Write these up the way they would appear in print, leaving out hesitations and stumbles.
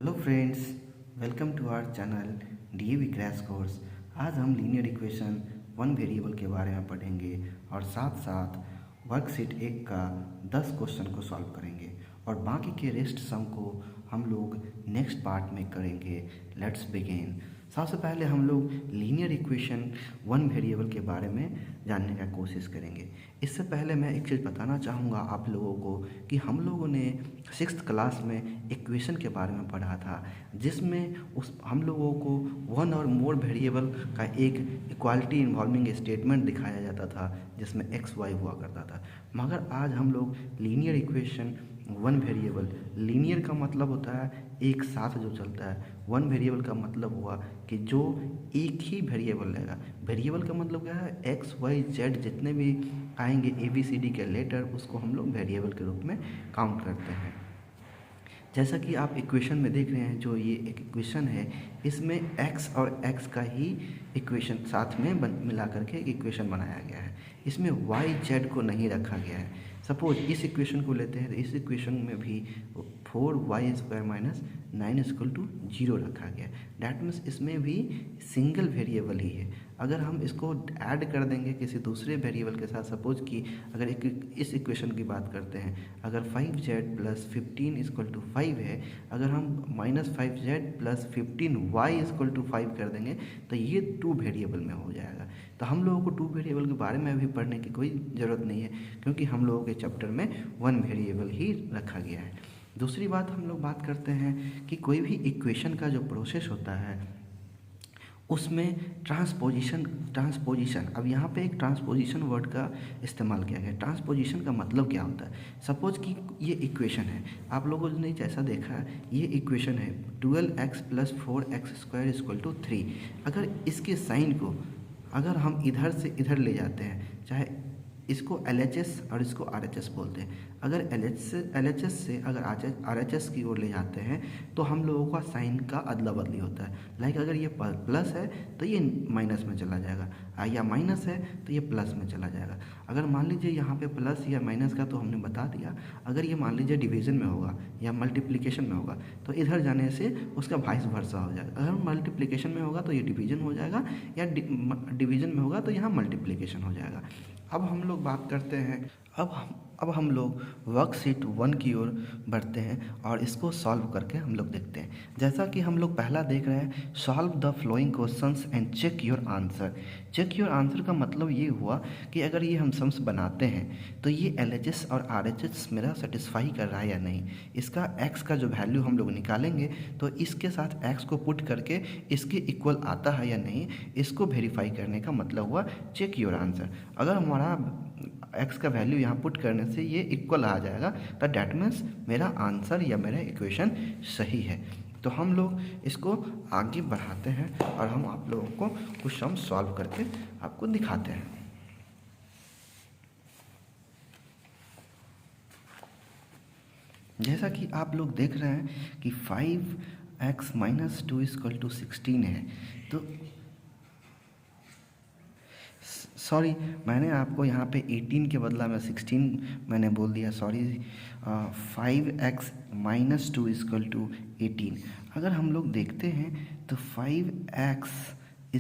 Hello friends, welcome to our channel DAV crash course. आज हम linear equation one variable के बारे में पढ़ेंगे और साथ साथ वर्कशीट 1 का 10 क्वेश्चन को सॉल्व करेंगे और बाकी के रेस्ट सम को हम लोग नेक्स्ट पार्ट में करेंगे। Let's begin. सबसे पहले हम लोग लीनियर इक्वेशन वन वेरिएबल के बारे में जानने का कोशिश करेंगे। इससे पहले मैं एक चीज़ बताना चाहूँगा आप लोगों को कि हम लोगों ने 6th क्लास में इक्वेशन के बारे में पढ़ा था, जिसमें हम लोगों को वन और मोर वेरिएबल का एक इक्वालिटी इन्वॉल्विंग स्टेटमेंट दिखाया जाता था, जिसमें एक्स वाई हुआ करता था। मगर आज हम लोग linear equation one variable, linear का मतलब होता है एक साथ जो चलता है, वन वेरिएबल का मतलब हुआ कि जो एक ही वेरिएबल लेगा। वेरिएबल का मतलब क्या है, एक्स वाई जेड जितने भी आएंगे ए बी सी डी के लेटर, उसको हम लोग वेरिएबल के रूप में काउंट करते हैं। जैसा कि आप इक्वेशन में देख रहे हैं, जो ये एक इक्वेशन है, इसमें x और x का ही इक्वेशन साथ में मिला करके एक इक्वेशन बनाया गया है। इसमें y z को नहीं रखा गया है। सपोज इस इक्वेशन को लेते हैं तो इस इक्वेशन में भी 4y² माइनस 9 = 0 रखा गया है। डैट मीन्स इसमें भी सिंगल वेरिएबल ही है। अगर हम इसको ऐड कर देंगे किसी दूसरे वेरिएबल के साथ, सपोज कि अगर इस इक्वेशन की बात करते हैं, अगर 5z + 15 = 5 है, अगर हम -5z + 15y = 5 कर देंगे तो ये 2 वेरिएबल में हो जाएगा। तो हम लोगों को 2 वेरिएबल के बारे में अभी पढ़ने की कोई ज़रूरत नहीं है, क्योंकि हम लोगों के चैप्टर में वन वेरिएबल ही रखा गया है। दूसरी बात हम लोग बात करते हैं कि कोई भी इक्वेशन का जो प्रोसेस होता है उसमें ट्रांसपोजिशन, अब यहाँ पे एक ट्रांसपोजिशन वर्ड का इस्तेमाल किया गया है। ट्रांसपोजिशन का मतलब क्या होता है? सपोज कि ये इक्वेशन है, आप लोगों ने जैसा देखा है, ये इक्वेशन है 12x + 4x² = 3। अगर इसके साइन को अगर हम इधर से इधर ले जाते हैं, चाहे इसको LHS और इसको RHS बोलते हैं, अगर LHS से अगर RHS की ओर ले जाते हैं तो हम लोगों का साइन का अदला बदली होता है। लाइक अगर ये प्लस है तो ये माइनस में चला जाएगा, या माइनस है तो ये प्लस में चला जाएगा। अगर मान लीजिए यहाँ पे प्लस या माइनस का तो हमने बता दिया, अगर ये मान लीजिए डिवीज़न में होगा या मल्टीप्लिकेशन में होगा तो इधर जाने से उसका वाइस वर्सा हो जाएगा। अगर मल्टीप्लिकेशन में होगा तो ये डिवीज़न हो जाएगा, या डिवीज़न में होगा तो यहाँ मल्टीप्लिकेशन हो जाएगा। अब हम लोग बात करते हैं, अब हम लोग वर्कशीट 1 की ओर बढ़ते हैं और इसको सॉल्व करके हम लोग देखते हैं। जैसा कि हम लोग पहला देख रहे हैं, solve the following questions and check your answer. Check your answer का मतलब ये हुआ कि अगर ये हम सम्स बनाते हैं तो ये LHS और RHS मेरा सेटिस्फाई कर रहा है या नहीं। इसका x का जो वैल्यू हम लोग निकालेंगे तो इसके साथ x को पुट करके इसके इक्वल आता है या नहीं, इसको वेरीफाई करने का मतलब हुआ चेक योर आंसर। अगर हमारा x का वैल्यू यहाँ पुट करने से ये इक्वल आ जाएगा तो डैट मीन्स मेरा आंसर या मेरा इक्वेशन सही है। तो हम लोग इसको आगे बढ़ाते हैं और हम आप लोगों को कुछ सम सॉल्व करके आपको दिखाते हैं। जैसा कि आप लोग देख रहे हैं कि 5x - 2 = 16 है। तो सॉरी, मैंने आपको यहाँ पे 18 के बदला में 16 मैंने बोल दिया, सॉरी। 5x - 2 = 18। अगर हम लोग देखते हैं तो 5x =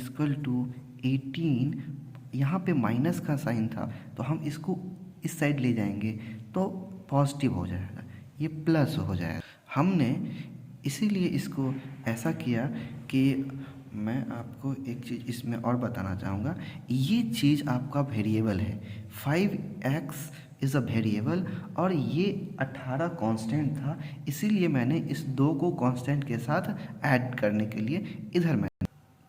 18, यहाँ पे माइनस का साइन था तो हम इसको इस साइड ले जाएंगे तो पॉजिटिव हो जाएगा, ये प्लस हो जाएगा। हमने इसीलिए इसको ऐसा किया कि मैं आपको एक चीज़ इसमें और बताना चाहूँगा। ये चीज़ आपका वेरिएबल है, 5x इज़ अ वेरिएबल और ये 18 कांस्टेंट था, इसीलिए मैंने इस 2 को कांस्टेंट के साथ ऐड करने के लिए इधर मैं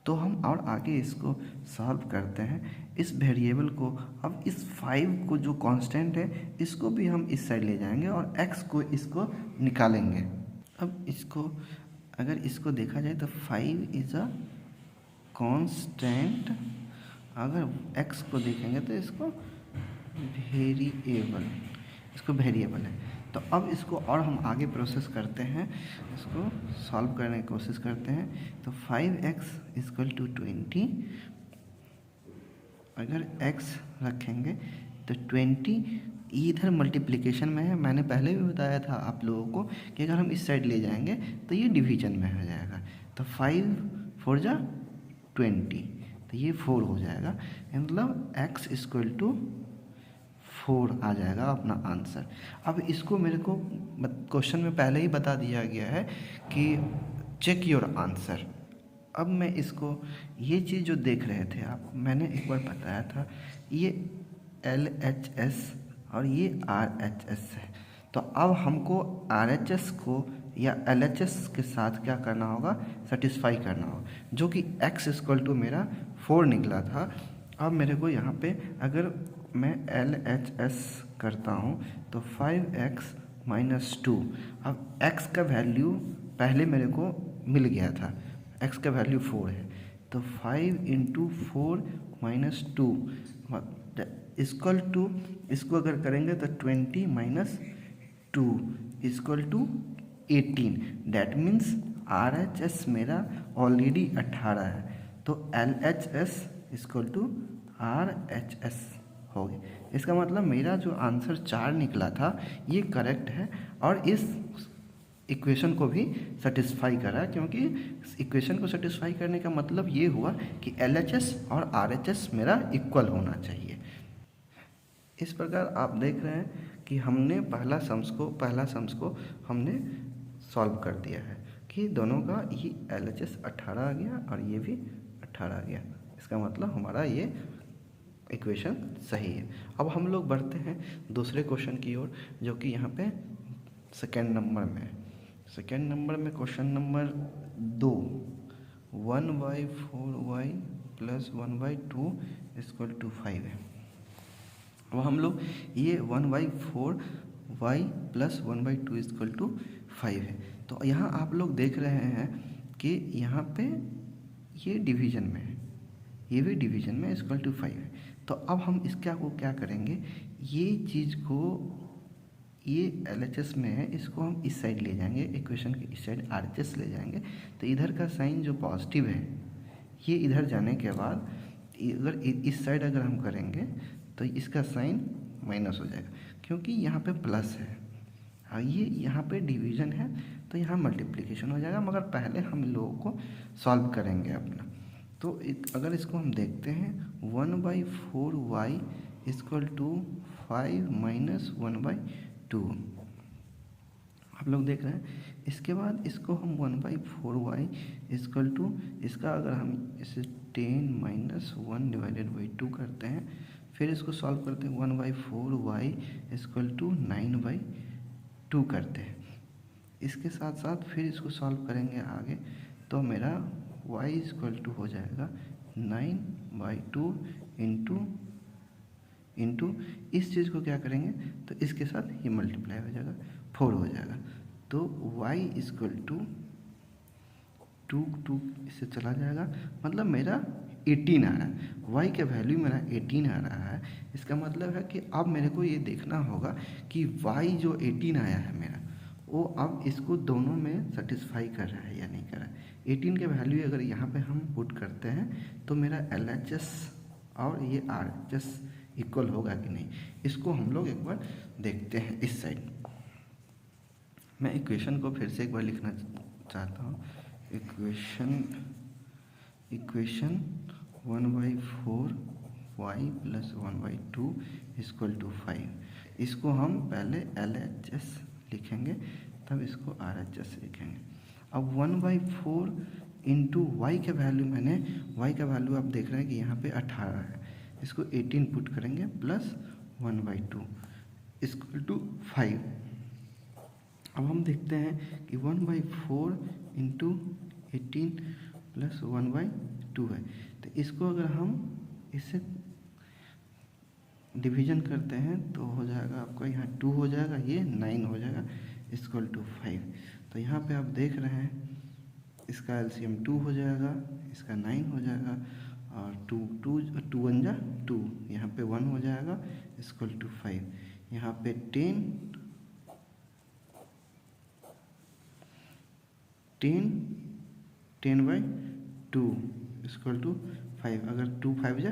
तो हम और आगे इसको सॉल्व करते हैं। इस वेरिएबल को, अब इस 5 को जो कांस्टेंट है इसको भी हम इस साइड ले जाएंगे और x को इसको निकालेंगे। अब इसको अगर इसको देखा जाए तो 5 इज़ अ कांस्टेंट, अगर x को देखेंगे तो इसको वेरिएबल है। तो अब इसको और हम आगे प्रोसेस करते हैं, इसको सॉल्व करने की कोशिश करते हैं। तो 5x = 20, अगर x रखेंगे तो 20 इधर मल्टीप्लिकेशन में है। मैंने पहले भी बताया था आप लोगों को कि अगर हम इस साइड ले जाएंगे तो ये डिवीजन में हो जाएगा। तो 5 4 जा 20, तो ये 4 हो जाएगा, मतलब x इक्वल टू 4 आ जाएगा अपना आंसर। अब इसको मेरे को क्वेश्चन में पहले ही बता दिया गया है कि चेक योर आंसर। अब मैं इसको, ये चीज़ जो देख रहे थे आप, मैंने एक बार बताया था, ये LHS और ये RHS है। तो अब हमको RHS को या LHS के साथ क्या करना होगा, सेटिस्फाई करना होगा, जो कि x इक्वल टू मेरा 4 निकला था। अब मेरे को यहाँ पे अगर मैं LHS करता हूँ तो 5x - 2, अब x का वैल्यू पहले मेरे को मिल गया था, x का वैल्यू 4 है, तो 5 × 4 - 2 इक्वल टू, इसको अगर करेंगे तो 20 - 2 equal to 18। That means RHS मेरा ऑलरेडी 18 है, तो LHS इक्वल टू RHS हो गया। इसका मतलब मेरा जो आंसर 4 निकला था ये करेक्ट है, और इस इक्वेशन को भी सेटिस्फाई करा, क्योंकि इक्वेशन को सेटिस्फाई करने का मतलब ये हुआ कि LHS और RHS मेरा इक्वल होना चाहिए। इस प्रकार आप देख रहे हैं कि हमने पहला सम्स को हमने सॉल्व कर दिया है कि दोनों का ये LHS 18 आ गया और ये भी 18 आ गया। इसका मतलब हमारा ये इक्वेशन सही है। अब हम लोग बढ़ते हैं दूसरे क्वेश्चन की ओर, जो कि यहाँ पे सेकेंड नंबर में है। सेकेंड नंबर में क्वेश्चन नंबर 2, 1/4y + 1/2 = 5 है। अब हम लोग ये 1/4y + 1/2 = 5 है। तो यहाँ आप लोग देख रहे हैं कि यहाँ पे ये डिवीजन में है, ये भी डिवीजन में = 5 है। तो अब हम इसका को क्या करेंगे, ये चीज़ को, ये LHS में है, इसको हम इस साइड ले जाएंगे, इक्वेशन के इस साइड RHS ले जाएंगे, तो इधर का साइन जो पॉजिटिव है ये इधर जाने के बाद अगर इस साइड अगर हम करेंगे तो इसका साइन माइनस हो जाएगा, क्योंकि यहाँ पे प्लस है और ये यहाँ पे डिवीजन है, तो यहाँ मल्टीप्लिकेशन हो जाएगा। मगर पहले हम लोगों को सॉल्व करेंगे अपना। तो अगर इसको हम देखते हैं 1/4y = 5 - 1/2, आप लोग देख रहे हैं। इसके बाद इसको हम 1/4y = इसका अगर हम इसे 10 - 1/2 करते हैं, फिर इसको सॉल्व करते हैं 1/4y = 9/2 करते हैं। इसके साथ साथ फिर इसको सॉल्व करेंगे आगे, तो मेरा y = हो जाएगा 9/2 इंटू इस चीज़ को क्या करेंगे, तो इसके साथ ये मल्टीप्लाई हो जाएगा, 4 हो जाएगा। तो y = 2 इससे चला जाएगा, मतलब मेरा 18 आ रहा है, y का वैल्यू मेरा 18 आ रहा है। इसका मतलब है कि अब मेरे को ये देखना होगा कि y जो 18 आया है मेरा, वो अब इसको दोनों में सेटिस्फाई कर रहा है या नहीं कर रहा है। 18 के वैल्यू अगर यहाँ पे हम पुट करते हैं तो मेरा LHS और ये RHS इक्वल होगा कि नहीं, इसको हम लोग एक बार देखते हैं। इस साइड मैं इक्वेशन को फिर से एक बार लिखना चाहता हूँ। Equation 1/4y + 1/2 = 5। इसको हम पहले LHS लिखेंगे, तब इसको RHS लिखेंगे। अब 1/4 इंटू y का वैल्यू, मैंने y का वैल्यू आप देख रहे हैं कि यहाँ पे 18 है, इसको 18 पुट करेंगे प्लस 1/2 = 5। अब हम देखते हैं कि 1/4 इंटू 18 + 1/2 है, तो इसको अगर हम इससे डिवीजन करते हैं तो हो जाएगा आपका, यहाँ 2 हो जाएगा, ये 9 हो जाएगा = 5। तो यहाँ पे आप देख रहे हैं इसका LCM 2 हो जाएगा, इसका 9 हो जाएगा, और 2 1 जा 2, यहाँ पे 1 हो जाएगा = 5। यहाँ पे 10/2 = 5। अगर 2 5 जा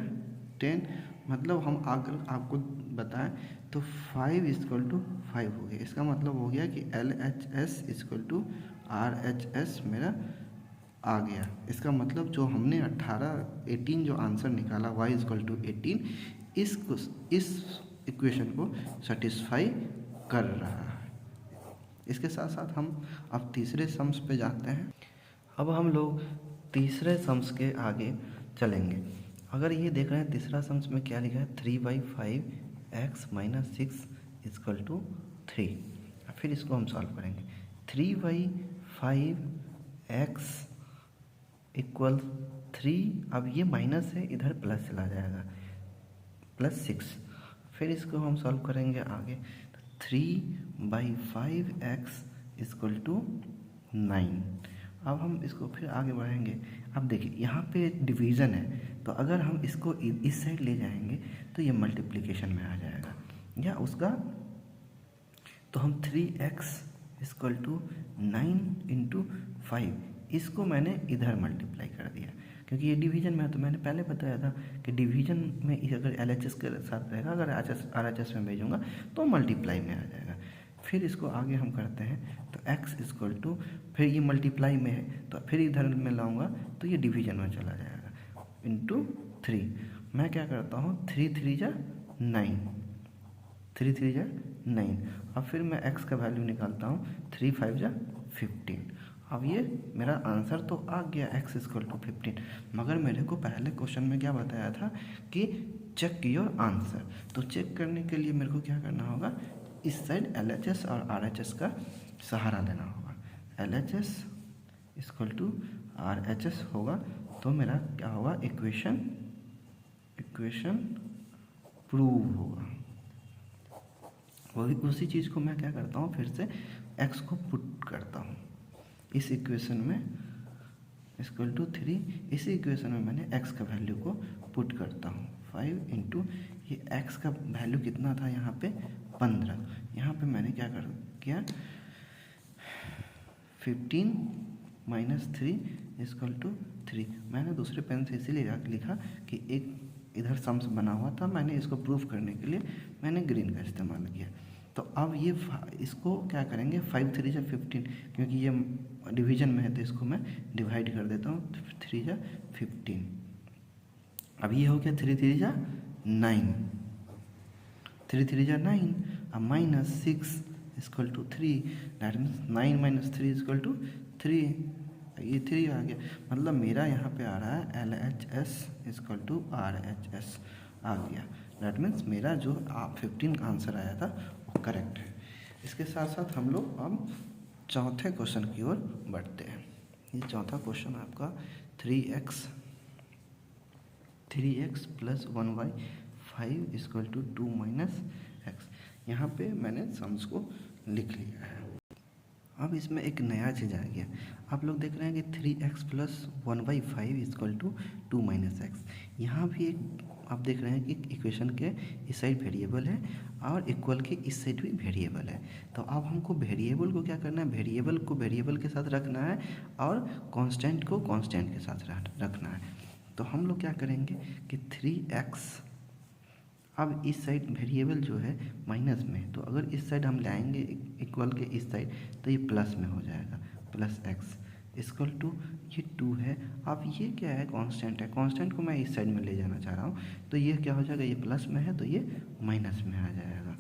10, मतलब हम अगर आपको बताएं तो 5 हो गया। इसका मतलब हो गया कि LHS = RHS मेरा आ गया। इसका मतलब जो हमने 18 जो आंसर निकाला y = 18 इस इक्वेशन को सेटिस्फाई कर रहा है। इसके साथ साथ हम अब तीसरे सम्स पे जाते हैं। अब हम लोग तीसरे सम्स के आगे चलेंगे। अगर ये देख रहे हैं तीसरा सम्स में क्या लिखा है 3/5x - 6 = 3। फिर इसको हम सॉल्व करेंगे। 3/5x = 3। अब ये माइनस है, इधर प्लस चला जाएगा, +6। फिर इसको हम सॉल्व करेंगे आगे। 3/5x = 9। अब हम इसको फिर आगे बढ़ाएंगे। अब देखिए यहाँ पे डिवीज़न है, तो अगर हम इसको इस साइड ले जाएंगे तो ये मल्टीप्लिकेशन में आ जाएगा या उसका, तो हम 3x = 9 × 5 इसको मैंने इधर मल्टीप्लाई कर दिया क्योंकि ये डिवीज़न में है। तो मैंने पहले बताया था कि डिवीज़न में अगर LHS के साथ रहेगा, अगर RHS में भेजूँगा तो मल्टीप्लाई में आ जाएगा। फिर इसको आगे हम करते हैं तो x = फिर ये मल्टीप्लाई में है तो फिर इधर में लाऊंगा तो ये डिवीज़न में चला जाएगा × 3। मैं क्या करता हूँ 3 × 3 = 9, 3 × 3 = 9। अब फिर मैं x का वैल्यू निकालता हूँ 3 × 5 = 15। अब ये मेरा आंसर तो आ गया x = 15, मगर मेरे को पहले क्वेश्चन में क्या बताया था कि चेक योर आंसर। तो चेक करने के लिए मेरे को क्या करना होगा, इस साइड LHS और RHS का सहारा लेना होगा। LHS = RHS होगा तो मेरा क्या होगा, इक्वेशन प्रूव होगा। वही उसी चीज़ को मैं क्या करता हूँ, फिर से x को पुट करता हूँ इस इक्वेशन में =3। इसी इक्वेशन में मैंने x का वैल्यू को पुट करता हूँ 5 × ये x का वैल्यू कितना था यहाँ पे 15। यहाँ पे मैंने क्या किया 15 - 3 = 3। मैंने दूसरे पेन से इसीलिए लिखा कि एक इधर सम्स बना हुआ था, मैंने इसको प्रूफ करने के लिए मैंने ग्रीन का इस्तेमाल किया। तो अब ये इसको क्या करेंगे 5 × 3 = 15, क्योंकि ये डिवीज़न में है तो इसको मैं डिवाइड कर देता हूँ 3 × 15। अब ये हो गया 3 × 3 = 9, 3 × 3 = 9। अब -6 = 3, दैट मीन्स 9 - 3 = 3। ये 3 आ गया, मतलब मेरा यहाँ पे आ रहा है LHS = RHS आ गया। दैट मीन्स मेरा जो 15 आंसर आया था वो करेक्ट है। इसके साथ साथ हम लोग अब चौथे क्वेश्चन की ओर बढ़ते हैं। ये चौथा क्वेश्चन आपका 3x + 1y 5 = 2 - x। यहाँ पे मैंने सम्स को लिख लिया है। अब इसमें एक नया चीज़ आ गया। आप लोग देख रहे हैं कि 3x + 1y 5 = 2 - x। यहाँ भी एक आप देख रहे हैं कि इक्वेशन के इस साइड वेरिएबल है और इक्वल के इस साइड भी वेरिएबल है। तो अब हमको वेरिएबल को क्या करना है, वेरिएबल को वेरिएबल के साथ रखना है और कांस्टेंट को कांस्टेंट के साथ रखना है। तो हम लोग क्या करेंगे कि 3x, अब इस साइड वेरिएबल जो है माइनस में, तो अगर इस साइड हम लाएंगे इक्वल के इस साइड तो ये प्लस में हो जाएगा, +x = ये 2 है। अब ये क्या है, कांस्टेंट है, कांस्टेंट को मैं इस साइड में ले जाना चाह रहा हूँ तो ये क्या हो जाएगा, ये प्लस में है तो ये माइनस में आ जाएगा।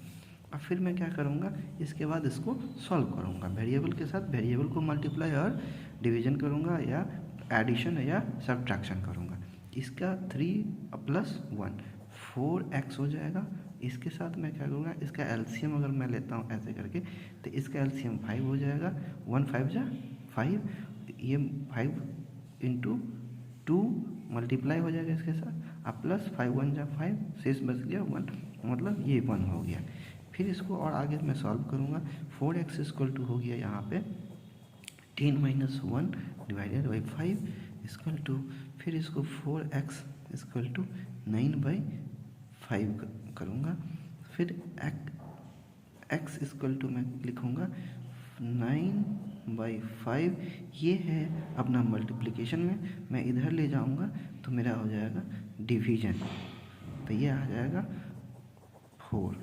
अब फिर मैं क्या करूँगा, इसके बाद इसको सॉल्व करूँगा, वेरिएबल के साथ वेरिएबल को मल्टीप्लाई और डिवीज़न करूँगा या एडिशन या सब्ट्रैक्शन करूँगा। इसका 3 + 1 4x हो जाएगा। इसके साथ मैं क्या करूँगा, इसका एलसीएम अगर मैं लेता हूँ ऐसे करके तो इसका एलसीएम 5 हो जाएगा। 1 × 5 = 5, ये 5 × 2 मल्टीप्लाई हो जाएगा इसके साथ, अब प्लस 5 × 1 = 5, शेष बच गया 1, मतलब ये 1 हो गया। फिर इसको और आगे मैं सॉल्व करूँगा। 4x = हो गया यहाँ पे 10 - 1 / 5 = फिर इसको 4x = 9/5 करूँगा। फिर x = मैं लिखूँगा 9/5। ये है अपना मल्टीप्लिकेशन में, मैं इधर ले जाऊँगा तो मेरा हो जाएगा डिवीज़न, तो ये आ जाएगा 4।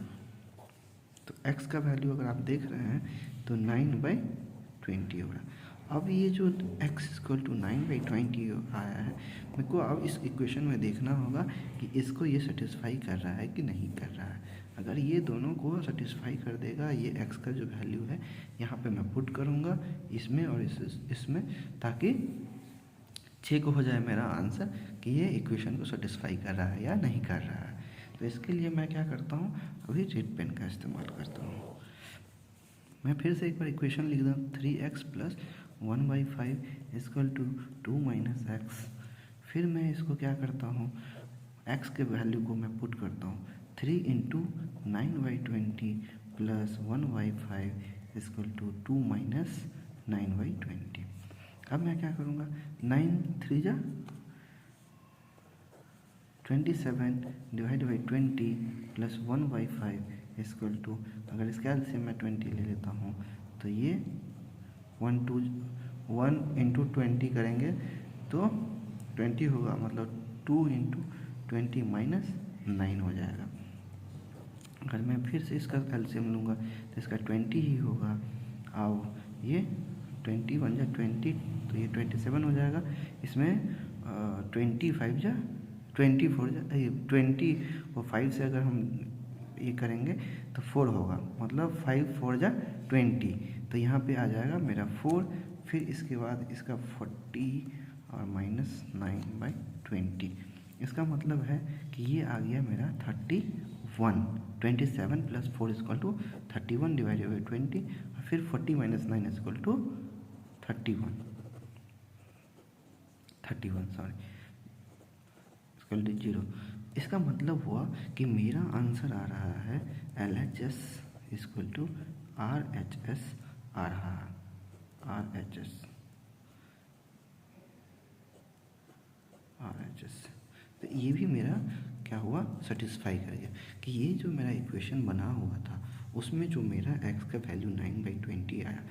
तो x का वैल्यू अगर आप देख रहे हैं तो 9/20 हो रहा। अब ये जो x = 9/20 आया है, मेरे को अब इस इक्वेशन में देखना होगा कि इसको ये सेटिस्फाई कर रहा है कि नहीं कर रहा है। अगर ये दोनों को सेटिस्फाई कर देगा, ये x का जो वैल्यू है यहाँ पे मैं पुट करूँगा इसमें और इसमें, ताकि चेक हो जाए मेरा आंसर कि ये इक्वेशन को सेटिस्फाई कर रहा है या नहीं कर रहा है। तो इसके लिए मैं क्या करता हूँ, अभी रेड पेन का इस्तेमाल करता हूँ। मैं फिर से एक बार इक्वेशन लिख दूँ, 3x + 1/5 = 2 - x। फिर मैं इसको क्या करता हूँ, x के वैल्यू को मैं पुट करता हूँ, 3 × 9/20 + 1/5 = 2 - 9/20। अब मैं क्या करूँगा, 9 × 3 = 27 / 20 + 1/5 अगर इसके एलसीएम में 20 ले लेता हूँ तो ये 1 × 20 करेंगे तो 20 होगा, मतलब 2 × 20 - 9 हो जाएगा। अगर मैं फिर से इसका एलसीएम लूँगा तो इसका 20 ही होगा। अब ये 20 × 1 = 20, तो ये 27 हो जाएगा। इसमें 25 × 24 20 और 5 से अगर हम ये करेंगे तो 4 होगा, मतलब 5 × 4 = 20। तो यहाँ पे आ जाएगा मेरा 4। फिर इसके बाद इसका 40 और -9/20। इसका मतलब है कि ये आ गया मेरा 31। 27 + 4 = 31 / 20, और फिर 40 - 9 = 31 सॉरी 0। इसका मतलब हुआ कि मेरा आंसर आ रहा है LHS = RHS आ रहा है, RHS। तो ये भी मेरा क्या हुआ, सेटिस्फाई कर गया कि ये जो मेरा इक्वेशन बना हुआ था उसमें जो मेरा x का वैल्यू 9/20 आया,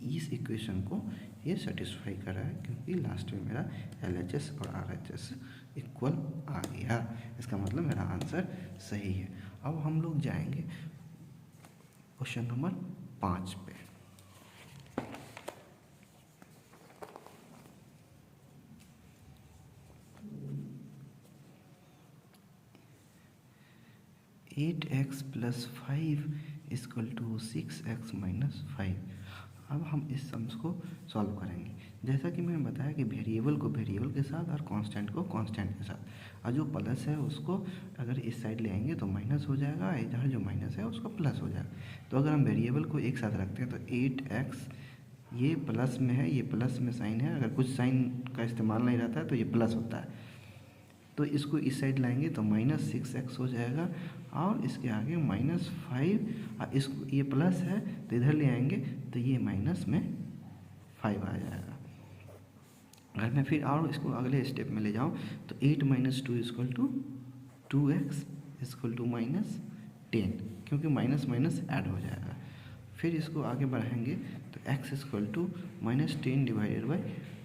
इस इक्वेशन को ये सेटिस्फाई कर रहा है, क्योंकि लास्ट में मेरा LHS और RHS इक्वल आ गया। इसका मतलब मेरा आंसर सही है। अब हम लोग जाएंगे क्वेश्चन नंबर 5 पे। Eight x + 5 = 6x - 5। अब हम इस सम्स को सॉल्व करेंगे। जैसा कि मैंने बताया कि वेरिएबल को वेरिएबल के साथ और कांस्टेंट को कांस्टेंट के साथ, और जो प्लस है उसको अगर इस साइड ले आएंगे तो माइनस हो जाएगा, इधर जो माइनस है उसको प्लस हो जाएगा। तो अगर हम वेरिएबल को एक साथ रखते हैं तो 8x, ये प्लस में है, ये प्लस में साइन है, अगर कुछ साइन का इस्तेमाल नहीं रहता है तो ये प्लस होता है। तो इसको इस साइड लाएंगे तो -6x हो जाएगा, और इसके आगे -5, इसको ये प्लस है तो इधर ले आएंगे तो ये -5 आ जाएगा। अगर मैं फिर और इसको अगले स्टेप में ले जाऊँ तो 8 - 2 = 2x -10, क्योंकि माइनस माइनस ऐड हो जाएगा। फिर इसको आगे बढ़ाएंगे तो x = -10 /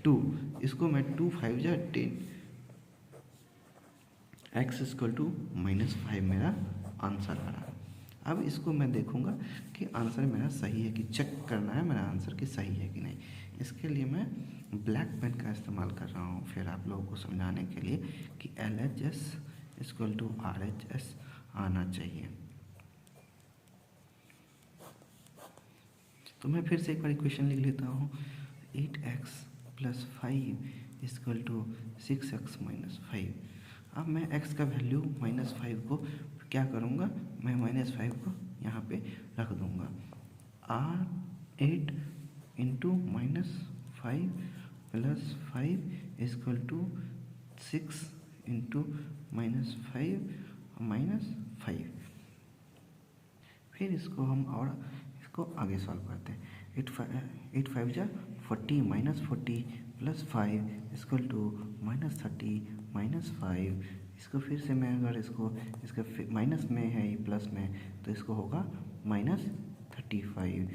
2, इसको मैं 2 × 5 = 10, x = -5 मेरा आंसर आ रहा है। अब इसको मैं देखूंगा कि आंसर मेरा सही है कि चेक करना है मेरा आंसर कि सही है कि नहीं। इसके लिए मैं ब्लैक पेन का इस्तेमाल कर रहा हूँ, फिर आप लोगों को समझाने के लिए कि LHS = RHS आना चाहिए। तो मैं फिर से एक बार इक्वेशन लिख लेता हूँ, 8x + 5 = 6x - 5। अब मैं x का वैल्यू -5 को क्या करूँगा, मैं -5 को यहाँ पे रख दूँगा। 8 × -5 + 5 = 6 × -5 - 5। फिर इसको हम और इसको आगे सॉल्व करते हैं। 8 × 5 = 40 -40 + 5 = -30 - 5। इसको फिर से मैं अगर इसको इसका माइनस में है, ये प्लस में, तो इसको होगा -35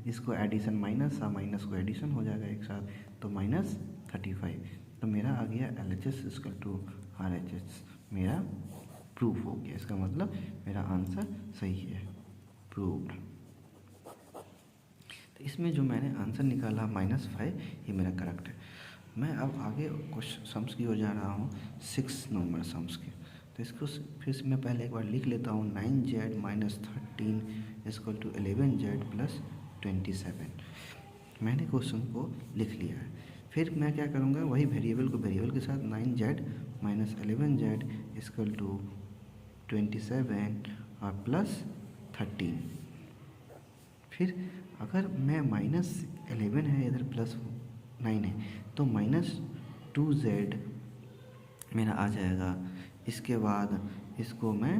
इसको एडिशन माइनस को एडिशन हो जाएगा एक साथ, तो -35। तो मेरा आ गया LHS = RHS, मेरा प्रूफ हो गया। इसका मतलब मेरा आंसर सही है, प्रूव्ड। तो इसमें जो मैंने आंसर निकाला -5, ये मेरा करेक्ट है। मैं अब आगे कुछ सम्स की ओर जा रहा हूँ, 6 नंबर सम्स के। तो इसको फिर से मैं पहले एक बार लिख लेता हूँ। 9z - 13 = 11z + 27। मैंने क्वेश्चन को लिख लिया है। फिर मैं क्या करूँगा, वही वेरिएबल को वेरिएबल के साथ 9z - 11z = 27 और +13। फिर अगर मैं -11 है इधर +9 है तो -2z मेरा आ जाएगा। इसके बाद इसको मैं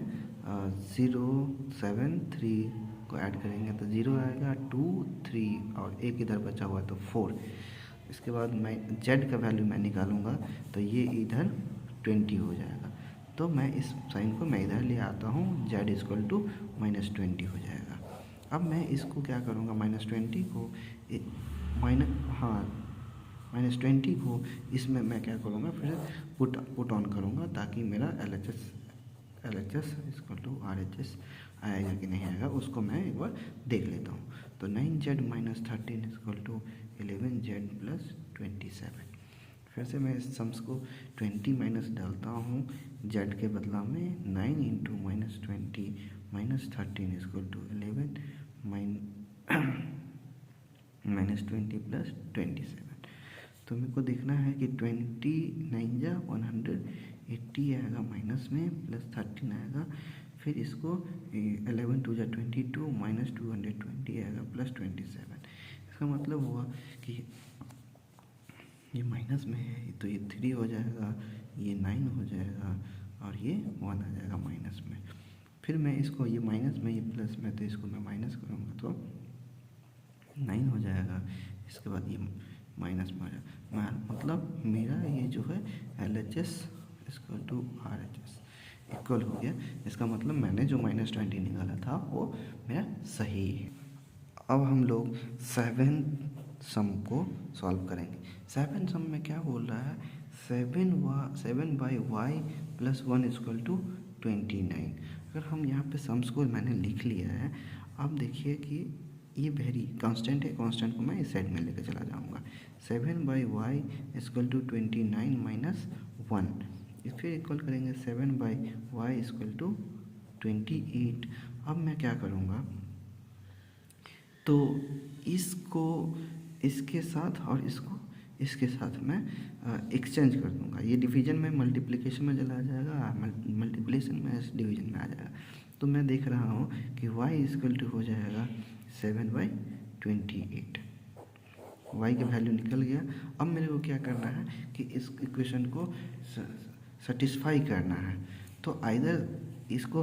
0, 7, 3 को ऐड करेंगे तो 0 आएगा, 2, 3 और एक इधर बचा हुआ है तो 4। इसके बाद मैं z का वैल्यू मैं निकालूंगा तो ये इधर 20 हो जाएगा। तो मैं इस साइन को मैं इधर ले आता हूँ, z = -20 हो जाएगा। अब मैं इसको क्या करूँगा, -20 को -20 को इसमें मैं क्या करूँगा, फिर पुट ऑन करूँगा ताकि मेरा LHS = RHS आएगा कि नहीं आएगा, उसको मैं एक बार देख लेता हूँ। तो 9z - 13 = 11z + 27। फिर से मैं इस सम्स को 20 माइनस डालता हूँ z के बदला में। 9 × -20 - 13 = 11 -20 + 27। तो मेरे को देखना है कि 29 जा 180 आएगा माइनस में, +13 आएगा। फिर इसको 11 × 2 = 22 -220 आएगा +27। इसका मतलब हुआ कि ये माइनस में है तो ये 3 हो जाएगा, ये 9 हो जाएगा और ये 1 आ जाएगा माइनस में। फिर मैं इसको, ये माइनस में ये प्लस में, तो इसको मैं माइनस करूँगा तो 9 हो जाएगा। इसके बाद ये माइनस में आ जाएगा, मतलब मेरा ये जो है LHS = RHS इक्वल हो गया। इसका मतलब मैंने जो -20 निकाला था वो मेरा सही है। अब हम लोग 7 सम को सॉल्व करेंगे। 7 सम में क्या बोल रहा है, 7/y + 1 = 29। अगर हम यहाँ पे सम्स को मैंने लिख लिया है। अब देखिए कि ये वेरी कांस्टेंट है, कांस्टेंट को मैं इस साइड में लेकर चला जाऊँगा। 7/y = 29 - 1, फिर इक्वल करेंगे 7/y = 28। अब मैं क्या करूँगा, तो इसको इसके साथ और इसको इसके साथ मैं एक्सचेंज कर दूँगा। ये डिवीजन में मल्टीप्लिकेशन में चला जाएगा, मल्टीप्लिकेशन में डिवीजन में आ जाएगा। तो मैं देख रहा हूँ कि y = हो जाएगा 7/28। y की वैल्यू निकल गया। अब मेरे को क्या करना है कि इस इक्वेशन को सेटिस्फाई करना है। तो आइदर इसको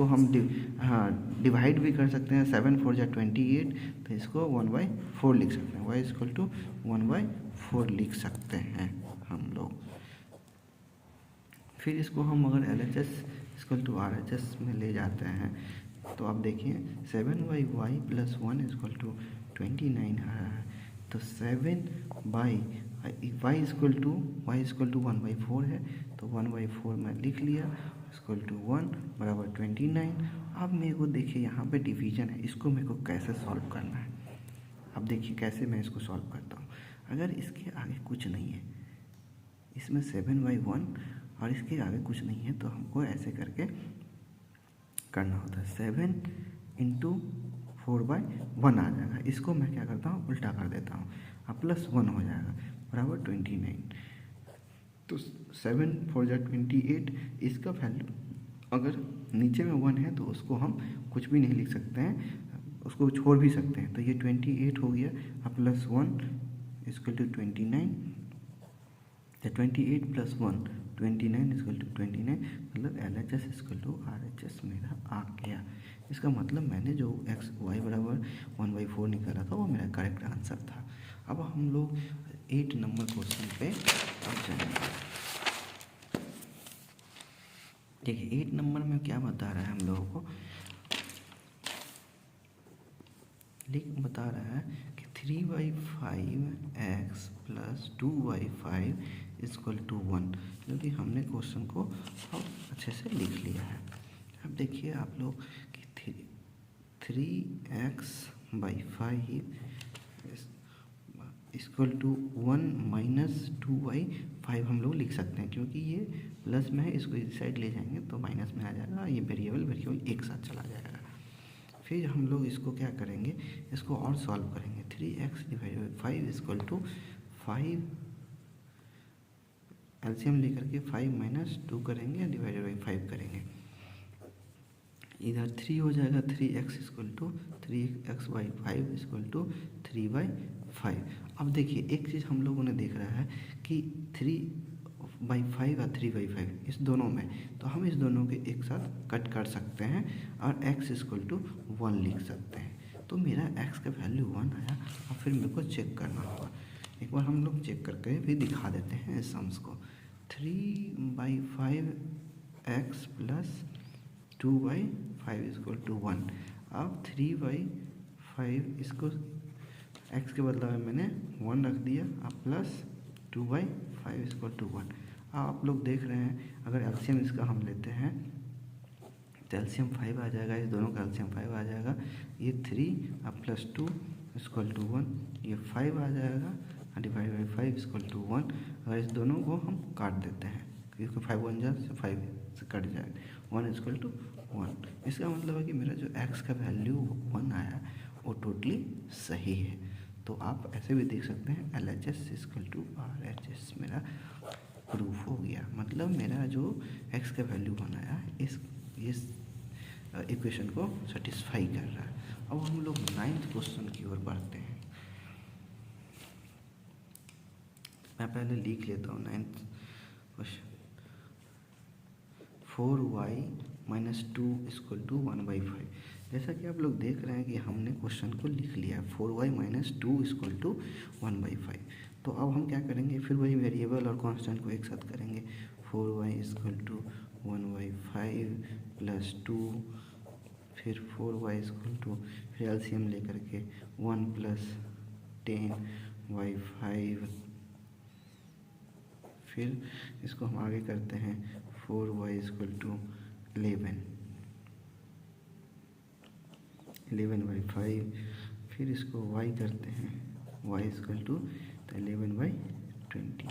हम डिवाइड भी कर सकते हैं। 7 × 4 = 28, तो इसको 1/4 लिख सकते हैं। y = 1/4 लिख सकते हैं हम लोग। फिर इसको हम अगर LHS = RHS में ले जाते हैं तो आप देखिए 7/y + 1 = 29 आ रहा है। तो 7/y = 1/4 है, तो 1/4 मैं लिख लिया, = 1 = 29। अब मेरे को देखिए यहाँ पे डिवीजन है, इसको मेरे को कैसे सॉल्व करना है। अब देखिए कैसे मैं इसको सॉल्व करता हूँ। अगर इसके आगे कुछ नहीं है, इसमें 7/1 और इसके आगे कुछ नहीं है, तो हमको ऐसे करके करना होता है। 7 × 4/1 आ जाएगा। इसको मैं क्या करता हूँ, उल्टा कर देता हूँ, अब +1 हो जाएगा = 29। तो 7 × 4 = 28। इसका वैल्यू अगर नीचे में 1 है तो उसको हम कुछ भी नहीं लिख सकते हैं, उसको छोड़ भी सकते हैं। तो ये 28 हो गया, अब +1 = 29। तो 28 + 1 29 = 29, मतलब LHS = RHS मेरा आ गया। इसका मतलब मैंने जो y = 1/4 निकाला था वो मेरा करेक्ट आंसर था। अब हम लोग 8 नंबर क्वेश्चन पे अब जाएंगे। देखिए 8 नंबर में क्या बता रहा है हम लोगों को, बता रहा है कि 3/5 x प्लस 2/5 इक्वल टू 1, क्योंकि हमने क्वेश्चन को अब अच्छे से लिख लिया है। अब देखिए आप लोग कि 3x/5 इक्वल टू 1 माइनस 2/5 हम लोग लिख सकते हैं, क्योंकि ये प्लस में है, इसको इस साइड ले जाएंगे तो माइनस में आ जाएगा, ये वेरिएबल एक साथ चला जाएगा। फिर हम लोग इसको क्या करेंगे, इसको और सॉल्व करेंगे। 3x divide by 5 equal to 5, LCM लेकर के 5 माइनस 2 करेंगे, डिवाइडेड बाई 5 करेंगे, इधर 3 हो जाएगा। 3x equal to 3x/5 equal to 3/5। अब देखिए एक चीज़ हम लोगों ने देख रहा है कि 3/5 और 3/5 इस दोनों में, तो हम इस दोनों के एक साथ कट कर सकते हैं और x इक्वल टू 1 लिख सकते हैं। तो मेरा x का वैल्यू 1 आया। और फिर मेरे को चेक करना होगा, एक बार हम लोग चेक करके फिर दिखा देते हैं इस सम्स को। 3/5x plus 2/5 equal to 1। अब 3/5 इसको x के बदला में मैंने 1 रख दिया, अब प्लस 2/5 इक्वल टू 1। आप लोग देख रहे हैं अगर एलसीएम इसका हम लेते हैं तो एलसीएम 5 आ जाएगा, इस दोनों का एलसीएम 5 आ जाएगा। ये 3 अब प्लस 2 इक्वल टू 1, ये 5 आ जाएगा, डिवाइड बाई 5 इक्वल टू 1। अगर इस दोनों को हम काट देते हैं, इसको 5 1 जा से 5 से कट जाएगा, 1 इक्वल टू 1। इसका मतलब है कि मेरा जो x का वैल्यू 1 आया वो टोटली सही है। तो आप ऐसे भी देख सकते हैं LHS इक्वल टू RHS मेरा प्रूफ हो गया। मतलब मेरा जो x का वैल्यू 1 आया इस इक्वेशन को सेटिस्फाई कर रहा है। अब हम लोग 9th क्वेश्चन की ओर बढ़ते हैं। मैं पहले लिख लेता हूँ 9th question. 4y minus 2 equal to 1/5। जैसा कि आप लोग देख रहे हैं कि हमने क्वेश्चन को लिख लिया है, 4y माइनस 2 इक्वल टू 1/5। तो अब हम क्या करेंगे, फिर वही वेरिएबल और कांस्टेंट को एक साथ करेंगे। 4y इक्वल टू 1/5 प्लस 2, फिर 4y इक्वल टू, फिर एलसीएम लेकर के 1 प्लस 10/5, फिर इसको हम आगे करते हैं 4y इक्वल टू 11/5, फिर इसको y करते हैं y इक्वल टू 11/20।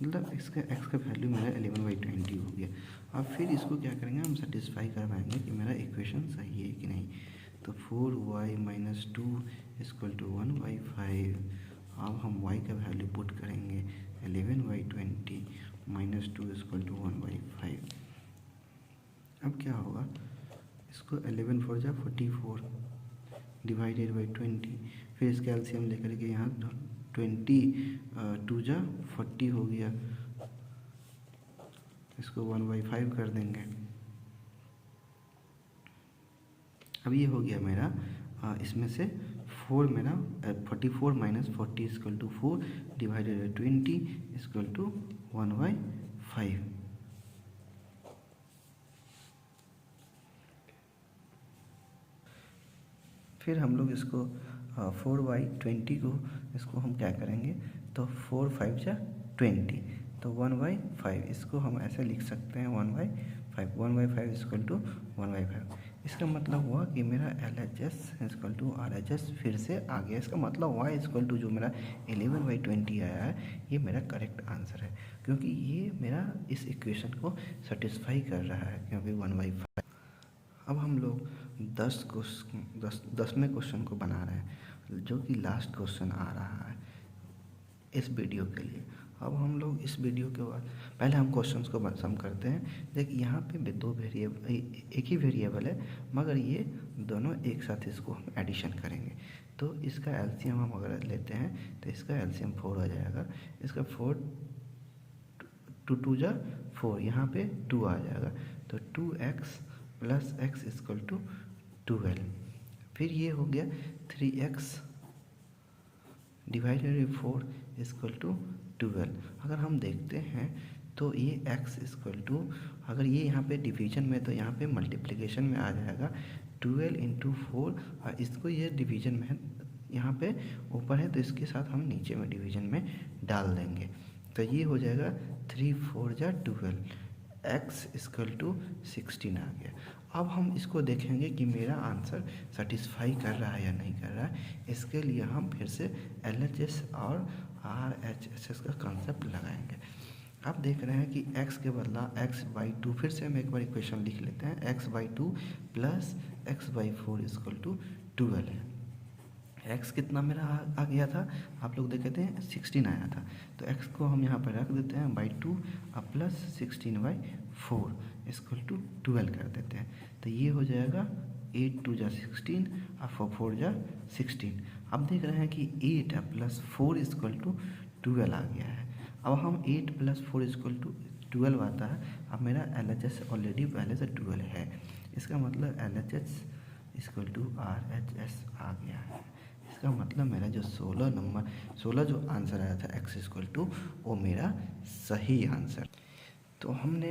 मतलब x का वैल्यू मेरा 11/20 हो गया। अब फिर इसको क्या करेंगे, हम सेटिस्फाई करवाएंगे कि मेरा इक्वेशन सही है कि नहीं। तो 4y माइनस 2 इक्वल टू 1/5। अब हम y का वैल्यू पुट करेंगे 11/20 माइनस 2 इक्वल टू 1/5। अब क्या होगा, इसको 11 4 जा 44 डिवाइडेड बाई 20, फिर इसका एलसीएम लेकर के यहाँ 20 2 जा 40 हो गया, इसको 1/5 कर देंगे। अब ये हो गया मेरा इसमें से 4 मेरा 44 minus 40 equal to 4 divided by 20 equal to 1/5। फिर हम लोग इसको 4/20 को इसको हम क्या करेंगे, तो 4 5 जा 20, तो 1/5 इसको हम ऐसे लिख सकते हैं 1/5। 1/5 इक्वल टू 1/5। इसका मतलब हुआ कि मेरा LHS इक्वल टू RHS फिर से आ गया। इसका मतलब y इक्वल टू जो मेरा 11/20 आया है ये मेरा करेक्ट आंसर है, क्योंकि ये मेरा इस इक्वेशन को सेटिस्फाई कर रहा है, क्योंकि 1/5। अब हम लोग 10वें क्वेश्चन को बना रहे हैं, जो कि लास्ट क्वेश्चन आ रहा है इस वीडियो के लिए। अब हम लोग इस वीडियो के बाद पहले हम क्वेश्चंस को सम करते हैं। देखिए यहाँ पे दो वेरिएबल, एक ही वेरिएबल है, मगर ये दोनों एक साथ इसको हम एडिशन करेंगे। तो इसका एलसीएम हम अगर लेते हैं तो इसका एलसीएम 4 हो जाएगा। इसका 4 2 2 जा 4, यहाँ पे 2 आ जाएगा, तो 2x plus x equal to 12। फिर ये हो गया 3x divided by 4 equal to 12। अगर हम देखते हैं तो ये x इक्वल टू, अगर ये यहाँ पे डिवीजन में तो यहाँ पे मल्टीप्लिकेशन में आ जाएगा 12 इंटू 4, और इसको ये डिवीजन में यहाँ पे ऊपर है तो इसके साथ हम नीचे में डिवीजन में डाल देंगे। तो ये हो जाएगा 3 4 जा 12, x इक्वल टू 16 आ गया। अब हम इसको देखेंगे कि मेरा आंसर सेटिस्फाई कर रहा है या नहीं कर रहा है। इसके लिए हम फिर से LHS और RHS का कॉन्सेप्ट लगाएंगे। अब देख रहे हैं कि x के बदला x/2, फिर से हम एक बार इक्वेशन लिख लेते हैं, x/2 plus x/4 equal to 12 है। x कितना मेरा आ गया था, आप लोग देखे थे 16 आया था, तो x को हम यहाँ पर रख देते हैं /2 अब प्लस 16/4 इक्वल टू 12 कर देते हैं। तो ये हो जाएगा 8 2 जा 16 और 4 जा 16। अब देख रहे हैं कि 8 प्लस 4 इक्वल टू 12 आ गया है। अब हम 8 प्लस 4 इक्वल टू 12 आता है। अब मेरा LHS ऑलरेडी पहले से 12 है, इसका मतलब LHS इक्वल टू RHS आ गया है। इसका मतलब मेरा जो 16 जो आंसर आया था x इक्वल टू, वो मेरा सही आंसर। तो हमने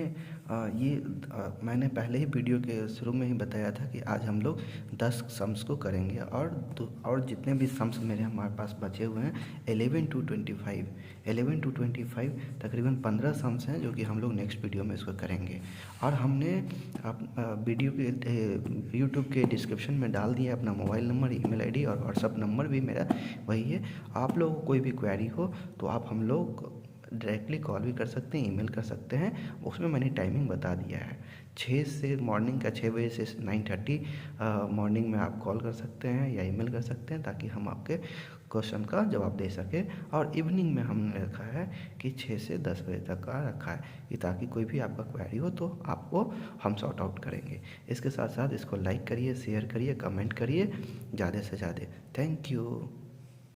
मैंने पहले ही वीडियो के शुरू में ही बताया था कि आज हम लोग 10 सम्स को करेंगे और जितने भी सम्स मेरे हमारे पास बचे हुए हैं 11 to 25 तकरीबन 15 सम्स हैं जो कि हम लोग नेक्स्ट वीडियो में इसको करेंगे। और हमने वीडियो के यूट्यूब के डिस्क्रिप्शन में डाल दिया अपना मोबाइल नंबर, ईमेल आईडी और व्हाट्सअप नंबर भी मेरा वही है। आप लोगों को कोई भी क्वेरी हो तो आप हम लोग डायरेक्टली कॉल भी कर सकते हैं, ईमेल कर सकते हैं। उसमें मैंने टाइमिंग बता दिया है, 6 से मॉर्निंग का 6 बजे से 9:30 मॉर्निंग में आप कॉल कर सकते हैं या ईमेल कर सकते हैं, ताकि हम आपके क्वेश्चन का जवाब दे सकें। और इवनिंग में हमने रखा है कि 6 से 10 बजे तक का रखा है कि ताकि कोई भी आपका क्वेरी हो तो आपको हम सॉर्ट आउट करेंगे। इसके साथ साथ इसको लाइक करिए, शेयर करिए, कमेंट करिए ज़्यादा से ज़्यादा। Thank you.